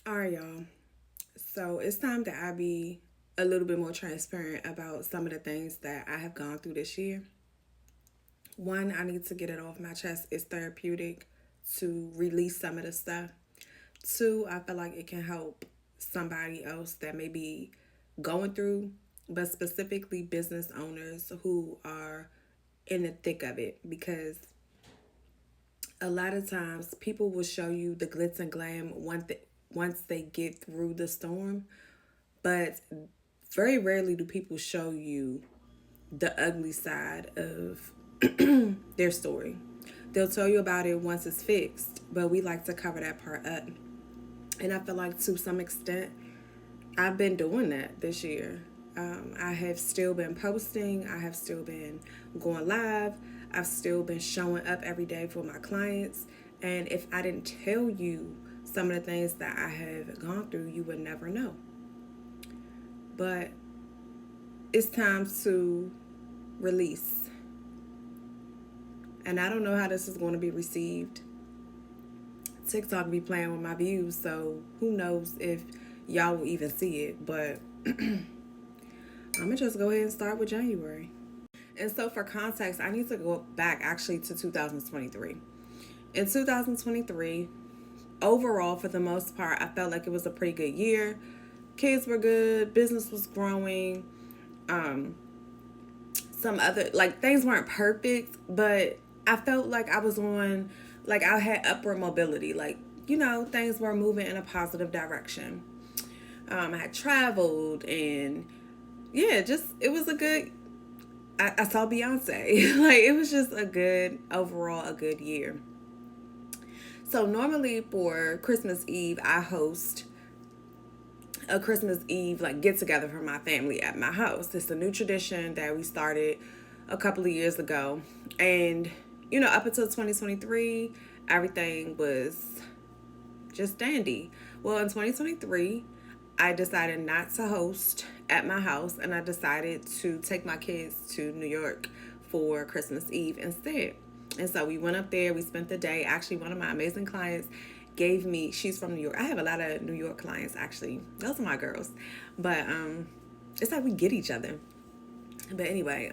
All right, y'all. So it's time that I be a little bit more transparent about some of the things that I have gone through this year. One, I need to get it off my chest. It's therapeutic to release some of the stuff. Two, I feel like it can help somebody else that may be going through, but specifically business owners who are in the thick of it, because a lot of times people will show you the glitz and glam once they get through the storm, but very rarely do people show you the ugly side of their story. They'll tell you about it once it's fixed, but we like to cover that part up. And I feel like to some extent, I've been doing that this year. I have still been posting, I have still been going live, I've still been showing up every day for my clients. And if I didn't tell you some of the things that I have gone through, you would never know. But it's time to release. And I don't know how this is going to be received. TikTok be playing with my views, so who knows if y'all will even see it. But I'm gonna just go ahead and start with January. And so, for context, I need to go back actually to 2023. In 2023, overall, for the most part, I felt like it was a pretty good year. Kids were good, business was growing. Um, some other, like, things weren't perfect, but I felt like I was on, like, I had upward mobility. Like, things were moving in a positive direction. I had traveled, and yeah, just it was a good. I saw Beyonce. Like, it was just a good overall, a good year. So normally for Christmas Eve, I host a Christmas Eve like get together for my family at my house. It's a new tradition that we started a couple of years ago. And up until 2023, everything was just dandy. Well, in 2023, I decided not to host at my house, and I decided to take my kids to New York for Christmas Eve instead. And so we went up there, we spent the day. Actually, one of my amazing clients gave me, she's from New York. I have a lot of New York clients, actually. Those are my girls. But it's like we get each other. But anyway,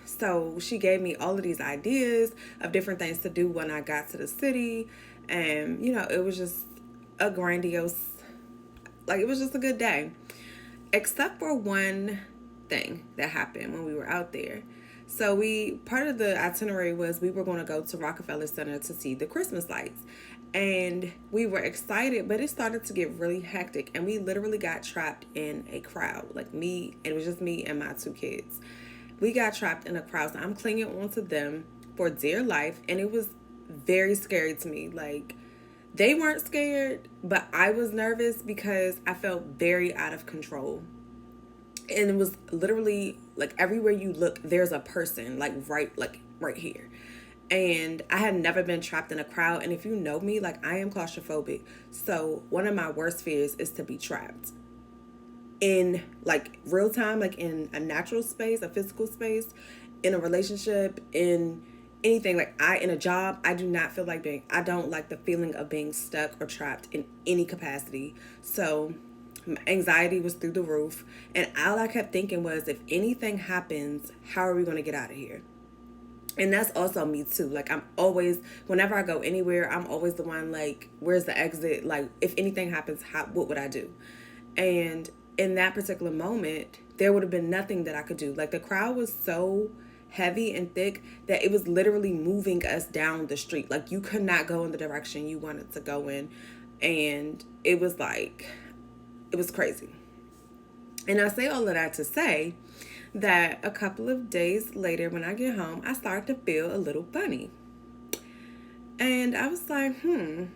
so she gave me all of these ideas of different things to do when I got to the city. And, it was just a grandiose, like, it was just a good day. Except for one thing that happened when we were out there. So part of the itinerary was we were going to go to Rockefeller Center to see the Christmas lights. And we were excited, but it started to get really hectic, and we literally got trapped in a crowd. Like, me, it was just me and my two kids. We got trapped in a crowd, so I'm clinging onto them for dear life, and it was very scary to me. Like, they weren't scared, but I was nervous because I felt very out of control. And it was literally like everywhere you look, there's a person like right here. And I had never been trapped in a crowd. And if you know me, like, I am claustrophobic. So one of my worst fears is to be trapped in like real time, like in a natural space, a physical space, in a relationship, in anything. Like, in a job, I do not feel like I don't like the feeling of being stuck or trapped in any capacity. So my anxiety was through the roof. And all I kept thinking was, if anything happens, how are we going to get out of here? And that's also me too. Like, I'm always, whenever I go anywhere, I'm always the one like, where's the exit? Like, if anything happens, what would I do? And in that particular moment, there would have been nothing that I could do. Like, the crowd was so heavy and thick that it was literally moving us down the street. Like, you could not go in the direction you wanted to go in. And it was like, it was crazy. And I say all of that to say that a couple of days later, when I get home, I start to feel a little funny. And I was like, I'm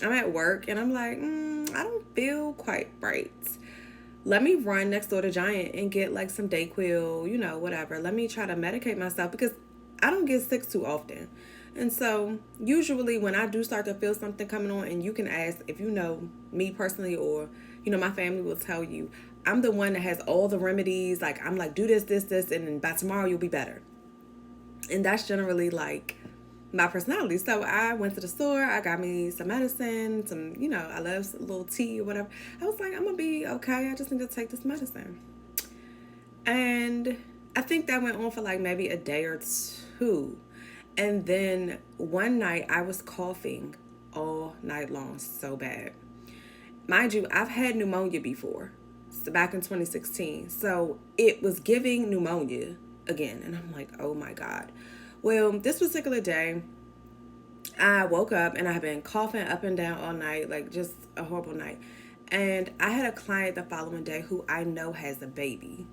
at work and I'm like, I don't feel quite right. Let me run next door to Giant and get like some Dayquil, whatever. Let me try to medicate myself because I don't get sick too often. And so usually when I do start to feel something coming on, and you can ask if you know me personally, or, my family will tell you, I'm the one that has all the remedies. Like, I'm like, do this, this, this, and then by tomorrow you'll be better. And that's generally like my personality. So I went to the store, I got me some medicine, some, I love a little tea or whatever. I was like, I'm gonna be okay. I just need to take this medicine. And I think that went on for like maybe a day or two. And then one night I was coughing all night long so bad. Mind you, I've had pneumonia before, so back in 2016. So it was giving pneumonia again. And I'm like, oh my God. Well, this particular day, I woke up and I had been coughing up and down all night, like just a horrible night. And I had a client the following day who I know has a baby.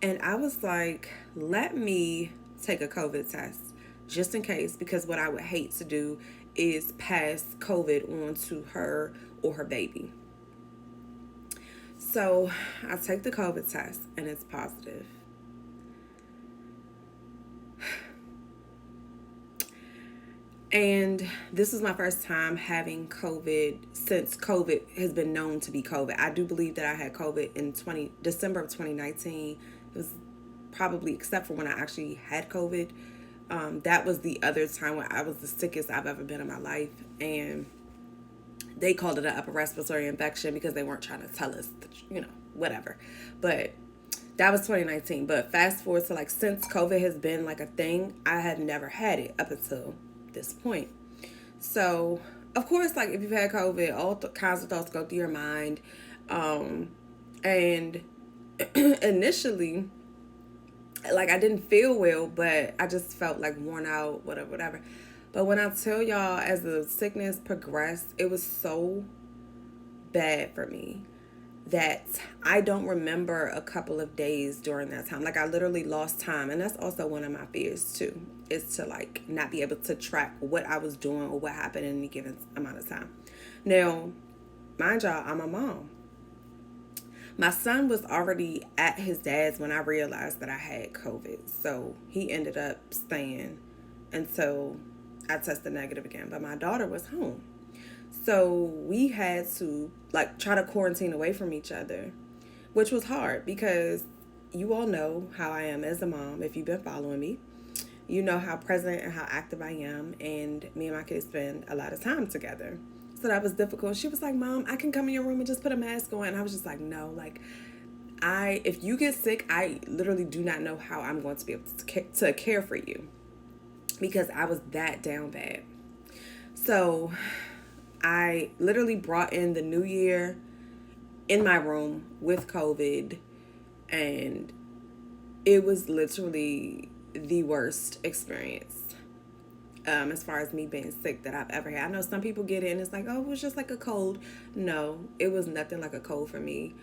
And I was like, let me take a COVID test just in case, because what I would hate to do is pass COVID on to her or her baby. So I take the COVID test and it's positive. And this is my first time having COVID since COVID has been known to be COVID. I do believe that I had COVID in December of 2019. It was probably, except for when I actually had COVID, that was the other time when I was the sickest I've ever been in my life. And they called it an upper respiratory infection because they weren't trying to tell us, whatever. But that was 2019. But fast forward to like since COVID has been like a thing, I had never had it up until this point. So of course, like if you've had COVID, all kinds of thoughts go through your mind. And initially, like I didn't feel well, but I just felt like worn out, whatever. But when I tell y'all, as the sickness progressed, it was so bad for me that I don't remember a couple of days during that time. Like I literally lost time. And that's also one of my fears too, is to like not be able to track what I was doing or what happened in any given amount of time. Now, mind y'all, I'm a mom. My son was already at his dad's when I realized that I had COVID. So he ended up staying until I tested negative again. But my daughter was home. So we had to like try to quarantine away from each other, which was hard because you all know how I am as a mom. If you've been following me, you know how present and how active I am. And me and my kids spend a lot of time together. So that was difficult. She was like, Mom, I can come in your room and just put a mask on. And I was just like, no, like if you get sick, I literally do not know how I'm going to be able to care for you, because I was that down bad. So I literally brought in the new year in my room with COVID, and it was literally the worst experience as far as me being sick that I've ever had. I know some people get it and it's like, oh, it was just like a cold. No, it was nothing like a cold for me.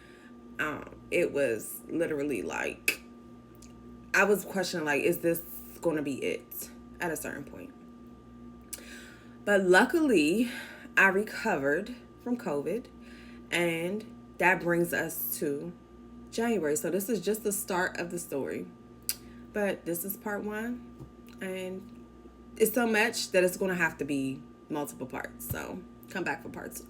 It was literally like, I was questioning, like, is this going to be it at a certain point? But luckily, I recovered from COVID, and that brings us to January. So this is just the start of the story. But this is part one, and it's so much that it's going to have to be multiple parts. So come back for part two.